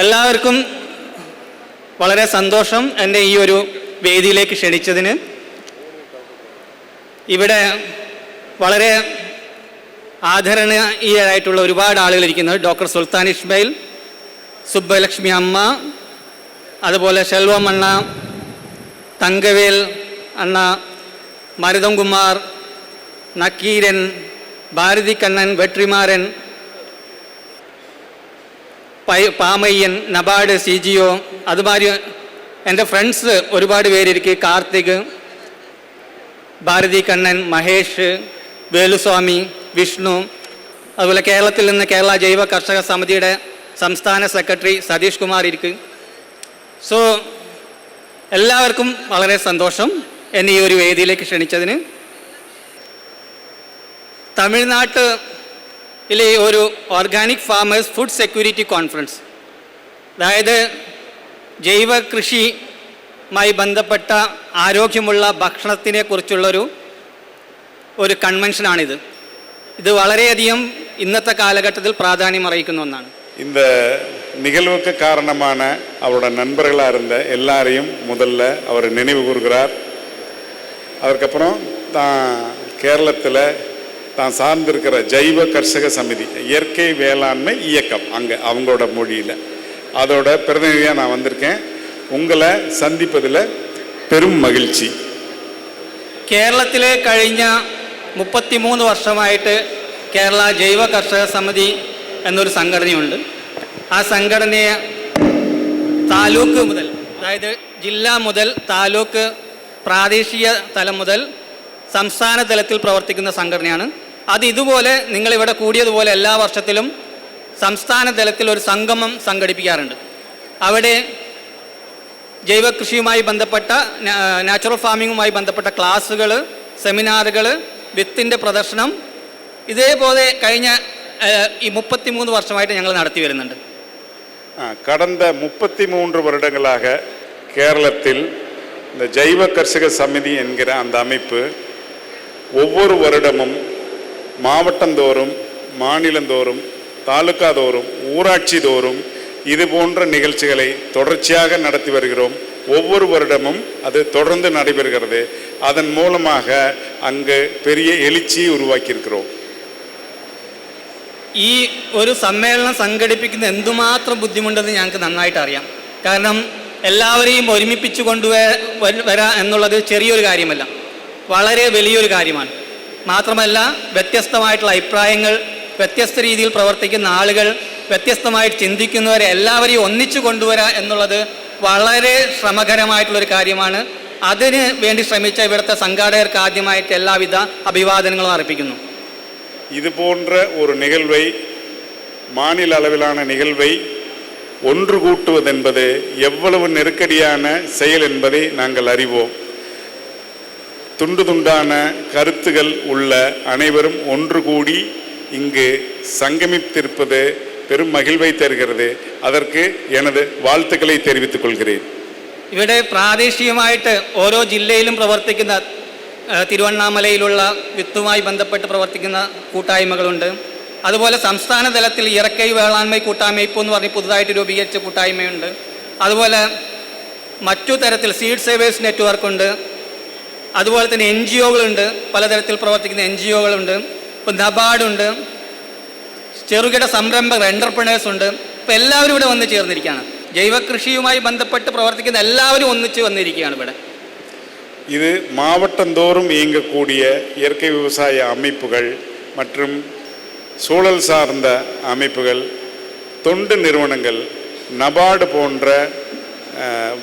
എല്ലാവർക്കും വളരെ സന്തോഷം എന്നെ ഈ ഒരു വേദിയിലേക്ക് ക്ഷണിച്ചതിന്. ഇവിടെ വളരെ ആദരണീയരായിട്ടുള്ള ഒരുപാട് ആളുകൾ ഇരിക്കുന്നത്. ഡോക്ടർ സുൽത്താൻ ഇസ്മായിൽ, സുബ്ബലക്ഷ്മി അമ്മ, അതുപോലെ ഷെൽവം അണ്ണ, തങ്കവേൽ അണ്ണ, മരുതം കുമാർ, നക്കീരൻ, ഭാരതി കണ്ണൻ, വെട്രിമാരൻ, പാമയ്യൻ, നബാഡ്, സിജിഒ, അതുമാതിരി എൻ്റെ ഫ്രണ്ട്സ് ഒരുപാട് പേരിരിക്കും. കാർത്തിക്, ഭാരതി കണ്ണൻ, മഹേഷ്, വേലുസ്വാമി, വിഷ്ണു, അതുപോലെ കേരളത്തിൽ നിന്ന് കേരള ജൈവ കർഷക സമിതിയുടെ സംസ്ഥാന സെക്രട്ടറി സതീഷ് കുമാർ ഇരിക്കും. സോ എല്ലാവർക്കും വളരെ സന്തോഷം എന്നെ ഈ ഒരു വേദിയിലേക്ക് ക്ഷണിച്ചതിന്. തമിഴ്നാട്ടിലെ ഒരു organic farmers food security conference, അതായത് ജൈവ കൃഷിയുമായി ബന്ധപ്പെട്ട ആരോഗ്യമുള്ള ഭക്ഷണത്തിനെ കുറിച്ചുള്ളൊരു കൺവെൻഷനാണിത്. ഇത് വളരെയധികം ഇന്നത്തെ കാലഘട്ടത്തിൽ പ്രാധാന്യം അറിയിക്കുന്ന ഒന്നാണ്. இந்த நிகழ்வுக்கு காரணமான அவரோட நண்பர்களாக இருந்த எல்லாரையும் முதல்ல அவர் நினைவு கூறுகிறார். அதற்கப்புறம் தான் கேரளத்தில் தான் சார்ந்திருக்கிற ஜைவ கர்ஷக சமிதி, இயற்கை வேளாண்மை இயக்கம், அங்கே அவங்களோட மொழியில் அதோட பிரதிநிதியாக நான் வந்திருக்கேன். உங்களை சந்திப்பதில் பெரும் மகிழ்ச்சி. കേരളത്തിൽ കഴിഞ്ഞ 33 വർഷമായിട്ട് കേരള ജൈവ കർഷക സമിതി എന്നൊരു സംഘടനയുണ്ട്. ആ സംഘടനയെ താലൂക്ക് മുതൽ, അതായത് ജില്ലാ മുതൽ താലൂക്ക്, പ്രാദേശിക തലം മുതൽ സംസ്ഥാന തലത്തിൽ പ്രവർത്തിക്കുന്ന സംഘടനയാണ്. അത് ഇതുപോലെ നിങ്ങളിവിടെ കൂടിയതുപോലെ എല്ലാ വർഷത്തിലും സംസ്ഥാന തലത്തിൽ ഒരു സംഗമം സംഘടിപ്പിക്കാറുണ്ട്. അവിടെ ജൈവ കൃഷിയുമായി ബന്ധപ്പെട്ട, നാച്ചുറൽ ഫാമിങ്ങുമായി ബന്ധപ്പെട്ട ക്ലാസ്സുകൾ, സെമിനാറുകൾ, വിത്തിൻ്റെ പ്രദർശനം, ഇതേപോലെ കഴിഞ്ഞ ഈ 33 വർഷമായിട്ട് ഞങ്ങൾ നടത്തി വരുന്നുണ്ട്. கடந்த 33 வருடங்களாக கேரளத்தில் இந்த ஜைவ கர்ஷக சமிதி என்கிற அந்த அமைப்பு ஒவ்வொரு வருடமும் மாவட்டந்தோறும், மாநிலந்தோறும், தாலுகா தோறும், ஊராட்சி தோறும் இது போன்ற நிகழ்ச்சிகளை தொடர்ச்சியாக நடத்தி வருகிறோம். ஒவ்வொரு வருடமும் அது தொடர்ந்து நடைபெறுகிறது. அதன் மூலமாக அங்கு பெரிய எழுச்சியை உருவாக்கியிருக்கிறோம். ഈ ഒരു സമ്മേളനം സംഘടിപ്പിക്കുന്ന എന്തുമാത്രം ബുദ്ധിമുണ്ടെന്ന് ഞങ്ങൾക്ക് നന്നായിട്ട് അറിയാം. കാരണം എല്ലാവരെയും ഒരുമിപ്പിച്ചു കൊണ്ടുവരാ എന്നുള്ളത് ചെറിയൊരു കാര്യമല്ല, വളരെ വലിയൊരു കാര്യമാണ്. മാത്രമല്ല, വ്യത്യസ്തമായിട്ടുള്ള അഭിപ്രായങ്ങൾ, വ്യത്യസ്ത രീതിയിൽ പ്രവർത്തിക്കുന്ന ആളുകൾ, വ്യത്യസ്തമായിട്ട് ചിന്തിക്കുന്നവരെ എല്ലാവരെയും ഒന്നിച്ചു കൊണ്ടുവരാ എന്നുള്ളത് വളരെ ശ്രമകരമായിട്ടുള്ളൊരു കാര്യമാണ്. അതിന് വേണ്ടി ശ്രമിച്ച ഇവിടുത്തെ സംഘാടകർക്ക് ആദ്യമായിട്ട് എല്ലാവിധ അഭിവാദനങ്ങളും അർപ്പിക്കുന്നു. இது போன்ற ஒரு நிகழ்வை, மாநில அளவிலான நிகழ்வை ஒன்று கூட்டுவதென்பது எவ்வளவு நெருக்கடியான செயல் என்பதை நாங்கள் அறிவோம். துண்டு துண்டான கருத்துகள் உள்ள அனைவரும் ஒன்று கூடி இங்கு சங்கமித்திருப்பது பெரும் மகிழ்வை தருகிறது. அதற்கு எனது வாழ்த்துக்களை தெரிவித்துக் கொள்கிறேன். ഇവിടെ പ്രാദേശികമായിട്ട് ഓരോ ജില്ലയിലും പ്രവർത്തിക്കുന്ന, തിരുവണ്ണാമലയിലുള്ള വിത്തുമായി ബന്ധപ്പെട്ട് പ്രവർത്തിക്കുന്ന കൂട്ടായ്മകളുണ്ട്. അതുപോലെ സംസ്ഥാന തലത്തിൽ ഇറക്കൈ വേളാൺമൈ കൂട്ടായ്മ ഇപ്പോൾ എന്ന് പറഞ്ഞ് പുതുതായിട്ട് രൂപീകരിച്ച കൂട്ടായ്മയുണ്ട്. അതുപോലെ മറ്റു തരത്തിൽ സീഡ് സേവേഴ്സ് നെറ്റ്വർക്കുണ്ട്. അതുപോലെ തന്നെ NGOകളുണ്ട്, പലതരത്തിൽ പ്രവർത്തിക്കുന്ന NGOകളുണ്ട്. ഇപ്പോൾ നബാർഡുണ്ട്, ചെറുകിട സംരംഭകർ, എൻ്റർപ്രണേഴ്സ് ഉണ്ട്. ഇപ്പോൾ എല്ലാവരും ഇവിടെ വന്ന് ചേർന്നിരിക്കുകയാണ്. ജൈവ കൃഷിയുമായി ബന്ധപ്പെട്ട് പ്രവർത്തിക്കുന്ന എല്ലാവരും ഒന്നിച്ച് വന്നിരിക്കുകയാണ് ഇവിടെ. இது மாவட்டந்தோறும் இயங்கக்கூடிய இயற்கை விவசாய அமைப்புகள் மற்றும் சூழல் சார்ந்த அமைப்புகள், தொண்டு நிறுவனங்கள், நபார்டு போன்ற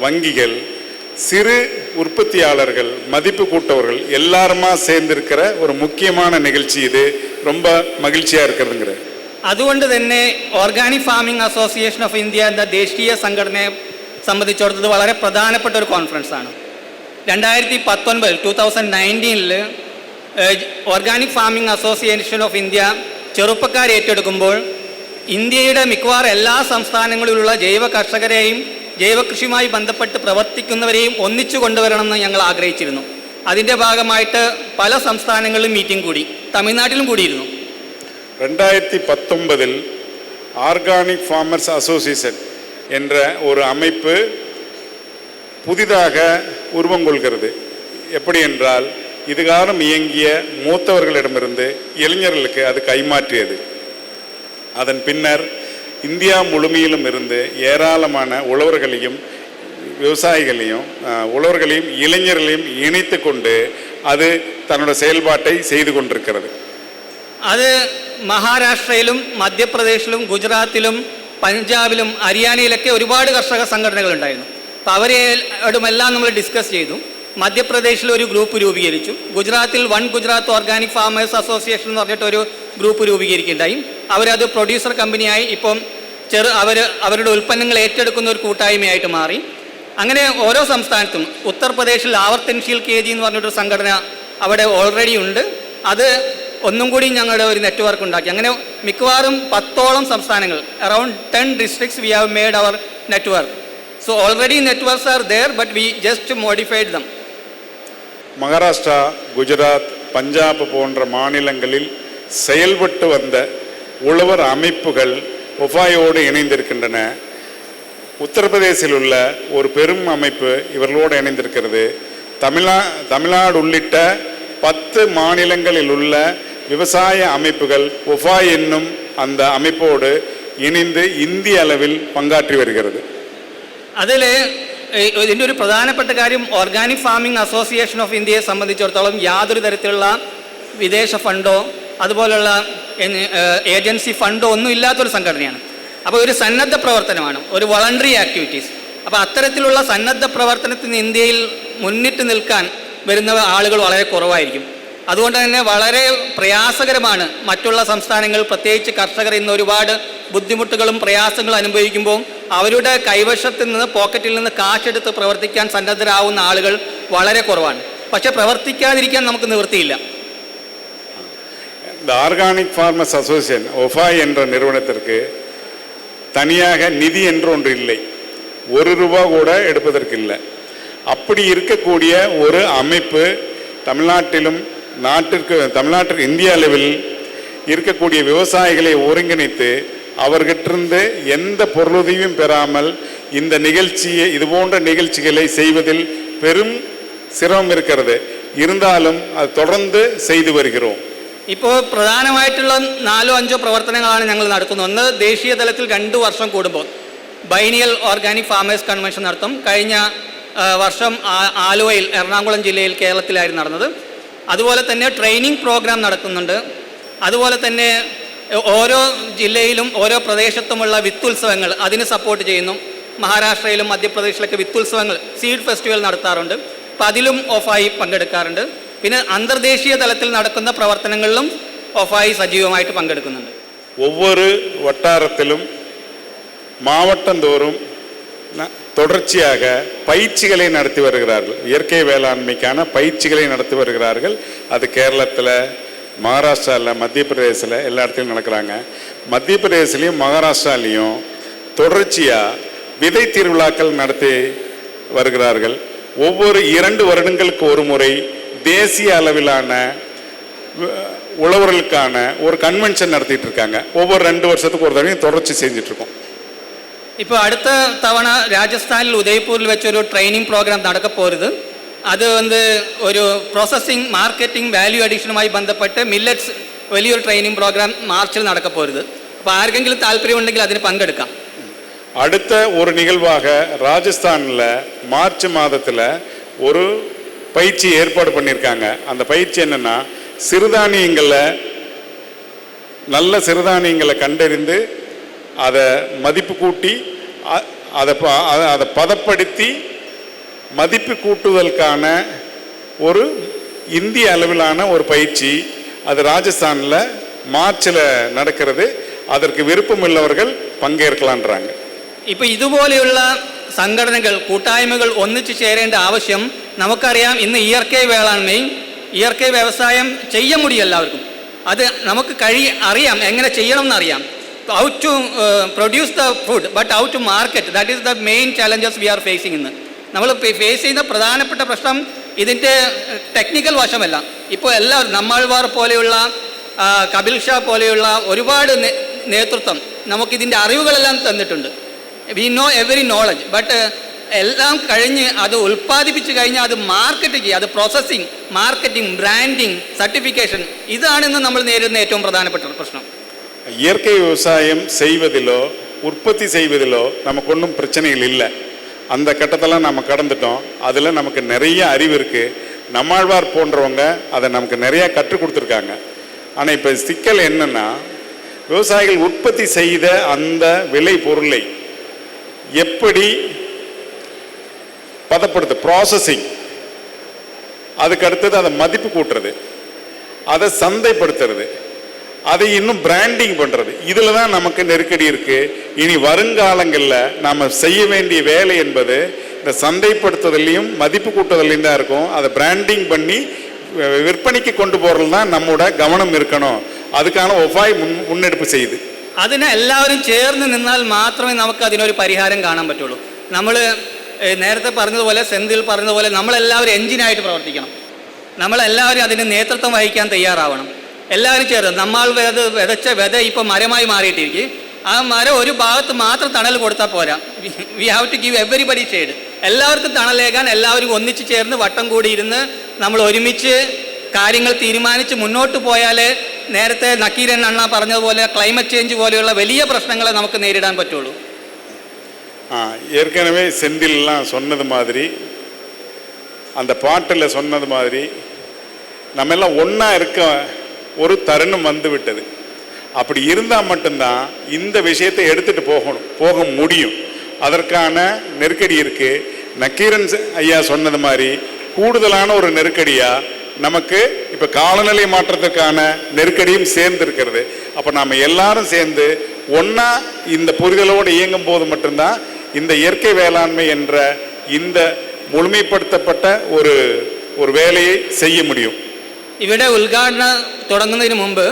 வங்கிகள், சிறு உற்பத்தியாளர்கள், மதிப்பு கூட்டவர்கள் எல்லாருமா சேர்ந்திருக்கிற ஒரு முக்கியமான நிகழ்ச்சி. இது ரொம்ப மகிழ்ச்சியாக இருக்கிறதுங்கிற. അതുകൊണ്ട് തന്നെ organic farming association of India എന്ന ദേശീയ സംഘടനയെ സംബന്ധിച്ചിടത്തോളം വളരെ പ്രധാനപ്പെട്ട ഒരു കോൺഫറൻസാണ്. 2019 organic farming association of India ചെറുപ്പക്കാരെ ഏറ്റെടുക്കുമ്പോൾ ഇന്ത്യയുടെ മിക്കവാറും എല്ലാ സംസ്ഥാനങ്ങളിലുള്ള ജൈവ കർഷകരെയും ജൈവ കൃഷിയുമായി ബന്ധപ്പെട്ട് പ്രവർത്തിക്കുന്നവരെയും ഒന്നിച്ചു കൊണ്ടുവരണമെന്ന് ഞങ്ങൾ ആഗ്രഹിച്ചിരുന്നു. അതിൻ്റെ ഭാഗമായിട്ട് പല സംസ്ഥാനങ്ങളിലും മീറ്റിംഗ് കൂടി, തമിഴ്നാട്ടിലും കൂടിയിരുന്നു. 2019 ഓർഗാനിക് ഫാമേഴ്സ് അസോസിയേഷൻ என்ற ஒரு அமைப்பு புதிதாக உருவம் கொள்கிறது. எப்படி என்றால், இதுகாலம் இயங்கிய மூத்தவர்களிடமிருந்து இளைஞர்களுக்கு அது கைமாற்றியது. அதன் பின்னர் இந்தியா முழுமையிலும் இருந்து ஏராளமான உழவர்களையும் உழவர்களையும் இளைஞர்களையும் இணைத்து கொண்டு அது தன்னோட செயல்பாட்டை செய்து கொண்டிருக்கிறது. അത് മഹാരാഷ്ട്രയിലും മധ്യപ്രദേശിലും ഗുജറാത്തിലും പഞ്ചാബിലും ഹരിയാനയിലൊക്കെ ഒരുപാട് കർഷക സംഘടനകളുണ്ടായിരുന്നു. അപ്പോൾ അവരോടുമെല്ലാം നമ്മൾ ഡിസ്കസ് ചെയ്തു. മധ്യപ്രദേശിൽ ഒരു ഗ്രൂപ്പ് രൂപീകരിച്ചു. ഗുജറാത്തിൽ one Gujarat organic farmers association എന്ന് പറഞ്ഞിട്ടൊരു ഗ്രൂപ്പ് രൂപീകരിക്കുകയുണ്ടായി. അവരത് പ്രൊഡ്യൂസർ കമ്പനിയായി ഇപ്പം അവരുടെ ഉൽപ്പന്നങ്ങൾ ഏറ്റെടുക്കുന്ന ഒരു കൂട്ടായ്മയായിട്ട് മാറി. അങ്ങനെ ഓരോ സംസ്ഥാനത്തും ഉത്തർപ്രദേശിൽ ആവർത്തൻശീൽ കെ ജി എന്ന് പറഞ്ഞിട്ടൊരു സംഘടന അവിടെ ഓൾറെഡി ഉണ്ട്. അത് ഒന്നും കൂടി ഞങ്ങളുടെ ഒരു നെറ്റ്വർക്ക് ഉണ്ടാക്കി. അങ്ങനെ മിക്കവാറും 10ഓളം സംസ്ഥാനങ്ങൾ, around 10 districts we have made our network. So already networks are there, but we just modified them. Maharashtra, Gujarat, Punjab போன்ற மாநிலங்களில் செயல்பட்டு வந்த உழவர் அமைப்புகள் ஒஃபாயோடு இணைந்திருக்கின்றன. உத்தரப்பிரதேசில் உள்ள ஒரு பெரும் அமைப்பு இவர்களோடு இணைந்திருக்கிறது. தமிழ்நாடு உள்ளிட்ட 10 மாநிலங்களில் உள்ள விவசாய அமைப்புகள் ஒஃபா என்னும் அந்த அமைப்போடு இணைந்து இந்திய அளவில் பங்காற்றி வருகிறது. അതിൽ ഇതിൻ്റെ ഒരു പ്രധാനപ്പെട്ട കാര്യം, ഓർഗാനിക് ഫാമിംഗ് അസോസിയേഷൻ ഓഫ് ഇന്ത്യയെ സംബന്ധിച്ചിടത്തോളം യാതൊരു തരത്തിലുള്ള വിദേശ ഫണ്ടോ അതുപോലുള്ള ഏജൻസി ഫണ്ടോ ഒന്നും ഇല്ലാത്തൊരു സംഘടനയാണ്. അപ്പോൾ ഒരു സന്നദ്ധ പ്രവർത്തനമാണ്, ഒരു വോളണ്ടറി ആക്ടിവിറ്റീസ്. അപ്പോൾ അത്തരത്തിലുള്ള സന്നദ്ധ പ്രവർത്തനത്തിന് ഇന്ത്യയിൽ മുന്നിട്ട് നിൽക്കാൻ വരുന്ന ആളുകൾ വളരെ കുറവായിരിക്കും. അതുകൊണ്ട് തന്നെ വളരെ പ്രയാസകരമാണ് മറ്റുള്ള സംസ്ഥാനങ്ങൾ, പ്രത്യേകിച്ച് കർഷകർ ഇന്ന് ഒരുപാട് ബുദ്ധിമുട്ടുകളും പ്രയാസങ്ങളും അനുഭവിക്കുമ്പോൾ അവരുടെ കൈവശത്തിൽ നിന്ന്, പോക്കറ്റിൽ നിന്ന് കാശെടുത്ത് പ്രവർത്തിക്കാൻ സന്നദ്ധരാകുന്ന ആളുകൾ വളരെ കുറവാണ്. പക്ഷെ പ്രവർത്തിക്കാതിരിക്കാൻ നമുക്ക് നിവൃത്തിയില്ല. இந்த ஆர்கானிக் ஃபார்மர்ஸ் அசோசியேஷன் ஒஃபா என்ற நிறுவனத்திற்கு தனியாக நிதி என்று ஒன்று இல்லை, ₹1 கூட எடுப்பதற்கு இல்லை. அப்படி இருக்கக்கூடிய ஒரு அமைப்பு தமிழ்நாட்டிலும் தமிழ்நாட்டிற்கு இந்திய அளவில் இருக்கக்கூடிய விவசாயிகளை ஒருங்கிணைத்து அவர்கிட்டிருந்து எந்த பொருளுதவியும் பெறாமல் இந்த நிகழ்ச்சியை, இது போன்ற நிகழ்ச்சிகளை செய்வதில் பெரும் சிரமம் இருக்கிறது. இருந்தாலும் அது தொடர்ந்து செய்து வருகிறோம். ഇപ്പോൾ പ്രധാനമായിട്ടുള്ള 4-5 പ്രവർത്തനങ്ങളാണ് ഞങ്ങൾ നടത്തുന്നത്. ഒന്ന്, ദേശീയ തലത്തിൽ 2 വർഷം കൂടുമ്പോൾ ബൈനിയൽ ഓർഗാനിക് ഫാമേഴ്സ് കൺവെൻഷൻ നടത്തും. കഴിഞ്ഞ വർഷം ആലുവയിൽ, എറണാകുളം ജില്ലയിൽ, കേരളത്തിലായിരുന്നു നടന്നത്. അതുപോലെ തന്നെ ട്രെയിനിങ് പ്രോഗ്രാം നടക്കുന്നുണ്ട്. അതുപോലെ തന്നെ ഓരോ ജില്ലയിലും ഓരോ പ്രദേശത്തുമുള്ള വിത്തുത്സവങ്ങൾ അതിന് സപ്പോർട്ട് ചെയ്യുന്നു. മഹാരാഷ്ട്രയിലും മധ്യപ്രദേശിലൊക്കെ വിത്തുത്സവങ്ങൾ, സീഡ് ഫെസ്റ്റിവൽ നടത്താറുണ്ട്. അപ്പോൾ അതിലും ഒഫായി പങ്കെടുക്കാറുണ്ട്. പിന്നെ അന്തർദേശീയ തലത്തിൽ നടക്കുന്ന പ്രവർത്തനങ്ങളിലും ഒഫായി സജീവമായിട്ട് പങ്കെടുക്കുന്നുണ്ട്. ஒவ்வொரு வட்டாரத்திலும் மாவட்டந்தோறும் தொடர்ச்சியாக பயிற்சிகளை நடத்தி வருகிறார்கள். இயற்கை வேளாண்மைக்கான பயிற்சிகளை நடத்தி வருகிறார்கள். அது கேரளத்தில், மகாராஷ்டிராவில், மத்திய பிரதேசில் எல்லா இடத்துலையும் நடக்கிறாங்க. மத்திய பிரதேசிலையும் மகாராஷ்டிராலையும் தொடர்ச்சியாக விதை திருவிழாக்கள் நடத்தி வருகிறார்கள். ஒவ்வொரு 2 வருடங்களுக்கு ஒரு முறை தேசிய அளவிலான உழவர்களுக்கான ஒரு கன்வென்ஷன் நடத்திட்டு இருக்காங்க. ஒவ்வொரு 2 வருஷத்துக்கு ஒரு தடவையும் தொடர்ச்சி செஞ்சிட்ருக்கோம். ഇപ്പോൾ അടുത്ത തവണ രാജസ്ഥാനിൽ ഉദയ്പൂരിൽ വെച്ചൊരു ട്രെയിനിങ് പ്രോഗ്രാം നടക്ക പോരുത്. അത് ഒരു പ്രോസസ്സിംഗ്, മാർക്കറ്റിംഗ്, വാല്യൂ അഡീഷനുമായി ബന്ധപ്പെട്ട് മില്ലറ്റ്സ് വലിയൊരു ട്രെയിനിങ് പ്രോഗ്രാം മാർച്ചിൽ നടക്ക പോരുത്. അപ്പോൾ ആർക്കെങ്കിലും താല്പര്യമുണ്ടെങ്കിൽ അതിന് പങ്കെടുക്കാം. அடுத்த ஒரு நிகழ்வாக ராஜஸ்தானில் மார்ச் மாதத்தில் ஒரு பயிற்சி ஏற்பாடு பண்ணியிருக்காங்க. அந்த பயிற்சி என்னென்னா, நல்ல சிறுதானியங்களை கண்டறிந்து அதை மதிப்பு கூட்டி அதை பதப்படுத்தி மதிப்பு கூட்டுதலுக்கான ஒரு இந்திய அளவிலான ஒரு பயிற்சி. அது ராஜஸ்தானில் மார்ச்சில் நடக்கிறது. அதற்கு விருப்பமுள்ளவர்கள் പങ്കെടുക്കലാൻறாங்க. ഇപ്പോൾ ഇതുപോലെയുള്ള സംഘടനകൾ, കൂട്ടായ്മകൾ ഒന്നിച്ചു ചേരേണ്ട ആവശ്യം നമുക്കറിയാം. ഇന്ന് ഇയർക്കൈ വേളാണ്മയും ഇയർക്കൈ വ്യവസായം ചെയ്യാൻ മുടിയും എല്ലാവർക്കും. അത് നമുക്ക് അറിയാം, എങ്ങനെ ചെയ്യണം എന്നറിയാം. How to produce the food, but how to market, that is the main challenges we are facing. ഇന്ന് നമ്മൾ ഫേസ് ചെയ്യുന്ന പ്രധാനപ്പെട്ട പ്രശ്നം ഇതിൻ്റെ ടെക്നിക്കൽ വശമല്ല. ഇപ്പോൾ എല്ലാവരും, നമ്മൾവാർ പോലെയുള്ള, കപിൽ ഷാ പോലെയുള്ള ഒരുപാട് നേതൃത്വം നമുക്കിതിൻ്റെ അറിവുകളെല്ലാം തന്നിട്ടുണ്ട്. We know every knowledge, but എല്ലാം കഴിഞ്ഞ് അത് ഉൽപ്പാദിപ്പിച്ച് കഴിഞ്ഞാൽ അത് മാർക്കറ്റ് ചെയ്യുക, അത് പ്രോസസ്സിങ്, മാർക്കറ്റിംഗ്, ബ്രാൻഡിങ്, സർട്ടിഫിക്കേഷൻ, ഇതാണിന്ന് നമ്മൾ നേരിടുന്ന ഏറ്റവും പ്രധാനപ്പെട്ട പ്രശ്നം. இயற்கை விவசாயம் செய்வதிலோ உற்பத்தி செய்வதிலோ நமக்கு ஒன்றும் பிரச்சனைகள் இல்லை. அந்த கட்டத்தெல்லாம் நம்ம கடந்துட்டோம். அதில் நமக்கு நிறைய அறிவு இருக்குது. நம்மாழ்வார் போன்றவங்க அதை நமக்கு நிறையா கற்றுக் கொடுத்துருக்காங்க. ஆனால் இப்போ சிக்கல் என்னென்னா, விவசாயிகள் உற்பத்தி செய்த அந்த விளை பொருளை எப்படி பதப்படுத்து, ப்ராசஸிங், அதுக்கு அடுத்தது அதை மதிப்பு கூட்டுறது, அதை சந்தைப்படுத்துறது, அதை இன்னும் பிராண்டிங் பண்ணுறது, இதில் தான் நமக்கு நெருக்கடி இருக்குது. இனி வருங்காலங்களில் நாம் செய்ய வேண்டிய வேலை என்பது இந்த சந்தைப்படுத்துதலையும் மதிப்பு கூட்டுதலையும் தான் இருக்கும். அதை பிராண்டிங் பண்ணி விற்பனைக்கு கொண்டு போகிறது தான் நம்மோட கவனம் இருக்கணும். அதுக்கான ഒഫായ് മുന്നെടുപ്പ് ചെയ്ത് അതിന് എല്ലാവരും ചേർന്ന് നിന്നാൽ മാത്രമേ നമുക്ക് അതിനൊരു പരിഹാരം കാണാൻ പറ്റുള്ളൂ. നമ്മൾ നേരത്തെ പറഞ്ഞതുപോലെ, സെന്തിൽ പറഞ്ഞതുപോലെ, നമ്മളെല്ലാവരും എഞ്ചിനായിട്ട് പ്രവർത്തിക്കണം. നമ്മളെല്ലാവരും അതിന് നേതൃത്വം വഹിക്കാൻ തയ്യാറാവണം. എല്ലാവരും ചേർന്ന് നമ്മൾ വിതച്ച വിത ഇപ്പോൾ മരമായി മാറിയിട്ടിരിക്കും. ആ മരം ഒരു ഭാഗത്ത് മാത്രം തണൽ കൊടുത്താൽ പോരാ. We have to give everybody shade. എല്ലാവർക്കും തണലേകാൻ എല്ലാവരും ഒന്നിച്ച് ചേർന്ന് വട്ടം കൂടിയിരുന്ന് നമ്മൾ ഒരുമിച്ച് കാര്യങ്ങൾ തീരുമാനിച്ച് മുന്നോട്ട് പോയാൽ നേരത്തെ നക്കീരൻ അണ്ണ പറഞ്ഞതുപോലെ ക്ലൈമറ്റ് ചേഞ്ച് പോലെയുള്ള വലിയ പ്രശ്നങ്ങളെ നമുക്ക് നേരിടാൻ പറ്റുള്ളൂ. ஏற்கனவே செந்தில்லாம் சொன்னது மாதிரி, அந்த பாட்டில் சொன்னது மாதிரி, நம்ம எல்லாம் ஒன்றா இருக்க ஒரு தருணம் வந்து விட்டது. அப்படி இருந்தால் மட்டும்தான் இந்த விஷயத்தை எடுத்துகிட்டு போக முடியும். அதற்கான நெருக்கடி இருக்குது. நக்கீரன் ஐயா சொன்னது மாதிரி கூடுதலான ஒரு நெருக்கடியாக நமக்கு இப்போ காலநிலை மாற்றத்துக்கான நெருக்கடியும் சேர்ந்து இருக்கிறது. அப்போ நாம் எல்லாரும் சேர்ந்து ஒன்றா இந்த புரிதலோடு இயங்கும் போது மட்டும்தான் இந்த இயற்கை வேளாண்மை என்ற இந்த മുഴുമപ്പെടുത്തപ്പെട്ട ഒരു വേലയെ ചെയ്യ മുടിയും. ഇവിടെ ഉദ്ഘാടനം തുടങ്ങുന്നതിന് മുമ്പ്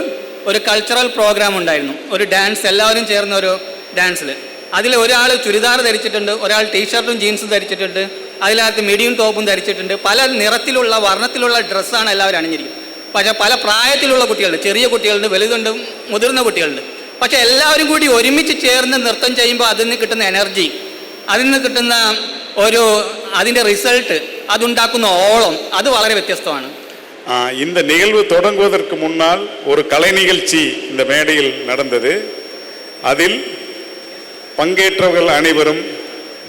ഒരു കൾച്ചറൽ പ്രോഗ്രാം ഉണ്ടായിരുന്നു. ഒരു ഡാൻസ്, എല്ലാവരും ചേർന്ന ഒരു ഡാൻസിൽ. അതിൽ ഒരാൾ ചുരിദാർ ധരിച്ചിട്ടുണ്ട്, ഒരാൾ ടീഷർട്ടും ജീൻസും ധരിച്ചിട്ടുണ്ട്, അതിനകത്ത് മിഡിയും ടോപ്പും ധരിച്ചിട്ടുണ്ട്. പല നിറത്തിലുള്ള വർണ്ണത്തിലുള്ള ഡ്രസ്സാണ് എല്ലാവരും അണിഞ്ഞിരിക്കുന്നത്. പക്ഷേ പല പ്രായത്തിലുള്ള കുട്ടികളുണ്ട്, ചെറിയ കുട്ടികളുണ്ട്, വലുതുണ്ട്, മുതിർന്ന കുട്ടികളുണ്ട്. പക്ഷേ എല്ലാവരും കൂടി ഒരുമിച്ച് ചേർന്ന് നൃത്തം ചെയ്യുമ്പോൾ അതിൽ നിന്ന് കിട്ടുന്ന എനർജി, അതിൽ നിന്ന് കിട്ടുന്ന അതിൻ്റെ റിസൾട്ട്, അതുണ്ടാക്കുന്ന ഓളം, അത് വളരെ വ്യത്യസ്തമാണ്. இந்த நிகழ்வு தொடங்குவதற்கு முன்னால் ஒரு கலை நிகழ்ச்சி இந்த மேடையில் நடந்தது. அதில் பங்கேற்றவர்கள் அனைவரும்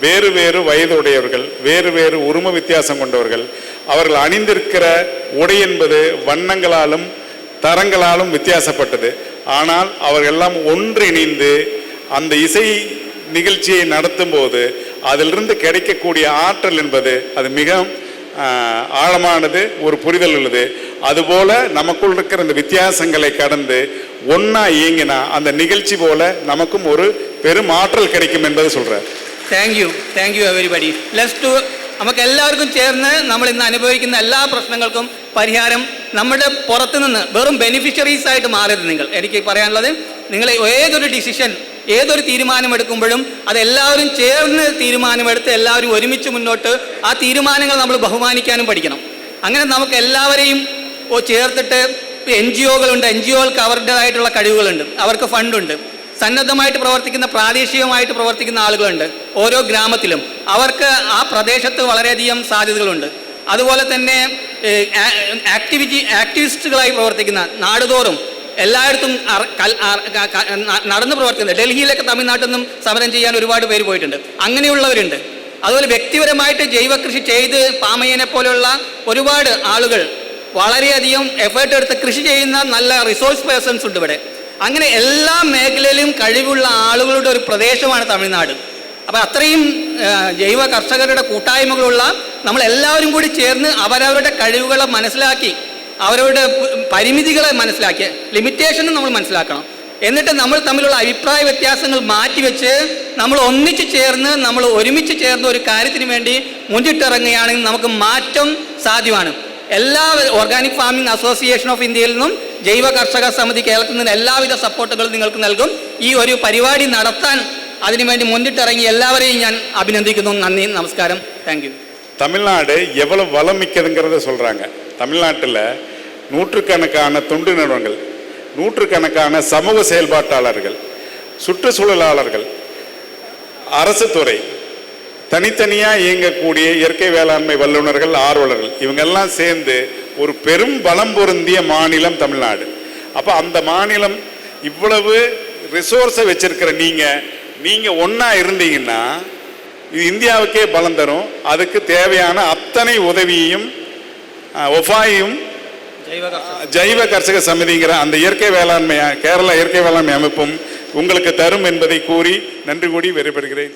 வேறு வேறு வயதுடையவர்கள், வேறு வேறு உருவ வித்தியாசம் கொண்டவர்கள். அவர்கள் அணிந்திருக்கிற உடை என்பது வண்ணங்களாலும் தரங்களாலும் வித்தியாசப்பட்டது. ஆனால் அவர்களெல்லாம் ஒன்றிணைந்து அந்த இசை நிகழ்ச்சியை நடத்தும் போது அதிலிருந்து கிடைக்கக்கூடிய ஆற்றல் என்பது அது மிக ஆழமானது, ஒரு புரிதல் உள்ளது. அதுபோல நமக்குள் இருக்கிற இந்த வித்தியாசங்களை கடந்து ஒன்னா இயங்கினா அந்த நிகழ்ச்சி போல நமக்கும் ஒரு பெரும் ஆற்றல் கிடைக்கும் என்பதை சொல்றார். Thank you everybody. നമുക്ക് എല്ലാവർക്കും ചേർന്ന് നമ്മൾ ഇന്ന് അനുഭവിക്കുന്ന എല്ലാ പ്രശ്നങ്ങൾക്കും പരിഹാരം നമ്മുടെ പുറത്തു നിന്ന് വെറും ബെനിഫിഷ്യറീസ് ആയിട്ട് മാറരുത് നിങ്ങൾ. എനിക്ക് പറയാനുള്ളത്, നിങ്ങൾ ഏതൊരു ഡിസിഷൻ, ഏതൊരു തീരുമാനമെടുക്കുമ്പോഴും അതെല്ലാവരും ചേർന്ന് തീരുമാനമെടുത്ത് എല്ലാവരും ഒരുമിച്ച് മുന്നോട്ട് ആ തീരുമാനങ്ങൾ നമ്മൾ ബഹുമാനിക്കാനും പഠിക്കണം. അങ്ങനെ നമുക്ക് എല്ലാവരെയും ചേർത്തിട്ട് NGOകളുണ്ട്, NGOകൾക്ക് അവരുടേതായിട്ടുള്ള കഴിവുകളുണ്ട്, അവർക്ക് ഫണ്ടുണ്ട്. സന്നദ്ധമായിട്ട് പ്രവർത്തിക്കുന്ന, പ്രാദേശികമായിട്ട് പ്രവർത്തിക്കുന്ന ആളുകളുണ്ട് ഓരോ ഗ്രാമത്തിലും. അവർക്ക് ആ പ്രദേശത്ത് വളരെയധികം സാധ്യതകളുണ്ട്. അതുപോലെ തന്നെ ആക്ടിവിസ്റ്റുകളായി പ്രവർത്തിക്കുന്ന, നാടുതോറും എല്ലായിടത്തും നടന്ന് പ്രവർത്തിക്കുന്നത്. ഡൽഹിയിലൊക്കെ തമിഴ്നാട്ടിൽ നിന്നും സമരം ചെയ്യാൻ ഒരുപാട് പേര് പോയിട്ടുണ്ട്. അങ്ങനെയുള്ളവരുണ്ട്. അതുപോലെ വ്യക്തിപരമായിട്ട് ജൈവകൃഷി ചെയ്ത് പാമയ്യനെ പോലെയുള്ള ഒരുപാട് ആളുകൾ വളരെയധികം എഫേർട്ട് എടുത്ത് കൃഷി ചെയ്യുന്ന നല്ല റിസോഴ്സ് പേഴ്സൺസ് ഉണ്ട് ഇവിടെ. അങ്ങനെ എല്ലാ മേഖലയിലും കഴിവുള്ള ആളുകളുടെ ഒരു പ്രദേശമാണ് തമിഴ്നാട്. അപ്പോൾ അത്രയും ജൈവ കർഷകരുടെ കൂട്ടായ്മകളുള്ള നമ്മളെല്ലാവരും കൂടി ചേർന്ന് അവരവരുടെ കഴിവുകളെ മനസ്സിലാക്കി, അവരുടെ പരിമിതികളെ മനസ്സിലാക്കി, ലിമിറ്റേഷനും നമ്മൾ മനസ്സിലാക്കണം. എന്നിട്ട് നമ്മൾ തമ്മിലുള്ള അഭിപ്രായ വ്യത്യാസങ്ങൾ മാറ്റിവെച്ച് നമ്മൾ ഒന്നിച്ച് ചേർന്ന്, നമ്മൾ ഒരുമിച്ച് ചേർന്ന് ഒരു കാര്യത്തിന് വേണ്ടി മുന്നിട്ടിറങ്ങുകയാണെങ്കിൽ നമുക്ക് മാറ്റം സാധ്യമാണ്. എല്ലാ ഓർഗാനിക് ഫാമിംഗ് അസോസിയേഷൻ ഓഫ് ഇന്ത്യയിൽ നിന്നും ജൈവ കർഷക സമിതി കേരളത്തിൽ നിന്ന് എല്ലാവിധ സപ്പോർട്ടുകളും നിങ്ങൾക്ക് നൽകും. ഈ ഒരു പരിപാടി നടത്താൻ അതിനുവേണ്ടി മുന്നിട്ടിറങ്ങി എല്ലാവരെയും ഞാൻ അഭിനന്ദിക്കുന്നു. നന്ദി, നമസ്കാരം, താങ്ക് യു. தமிழ்நாடு எவ்வளவு வளம் மிக்கதுங்கிறத சொல்கிறாங்க. தமிழ்நாட்டில் நூற்றுக்கணக்கான தொண்டு நிறுவனங்கள், நூற்றுக்கணக்கான சமூக செயல்பாட்டாளர்கள், சுற்றுச்சூழலாளர்கள், அரசு துறை, தனித்தனியாக இயங்கக்கூடிய இயற்கை வேளாண்மை வல்லுநர்கள், ஆர்வலர்கள், இவங்கெல்லாம் சேர்ந்து ஒரு பெரும் பலம் பொருந்திய மாநிலம் தமிழ்நாடு. அப்போ அந்த மாநிலம் இவ்வளவு ரிசோர்ஸை வச்சிருக்கிற நீங்க ஒன்றா இருந்தீங்கன்னா இது இந்தியாவுக்கே பலம் தரும். அதுக்கு தேவையான அத்தனை உதவியையும் ஒஃபாயும் ஜைவ கர்ஷக சமிதிங்கிற அந்த இயற்கை வேளாண்மை, கேரளா இயற்கை வேளாண்மை அமைப்பும் உங்களுக்கு தரும் என்பதை கூறி நன்றி கூடி விடைபெறுகிறேன்.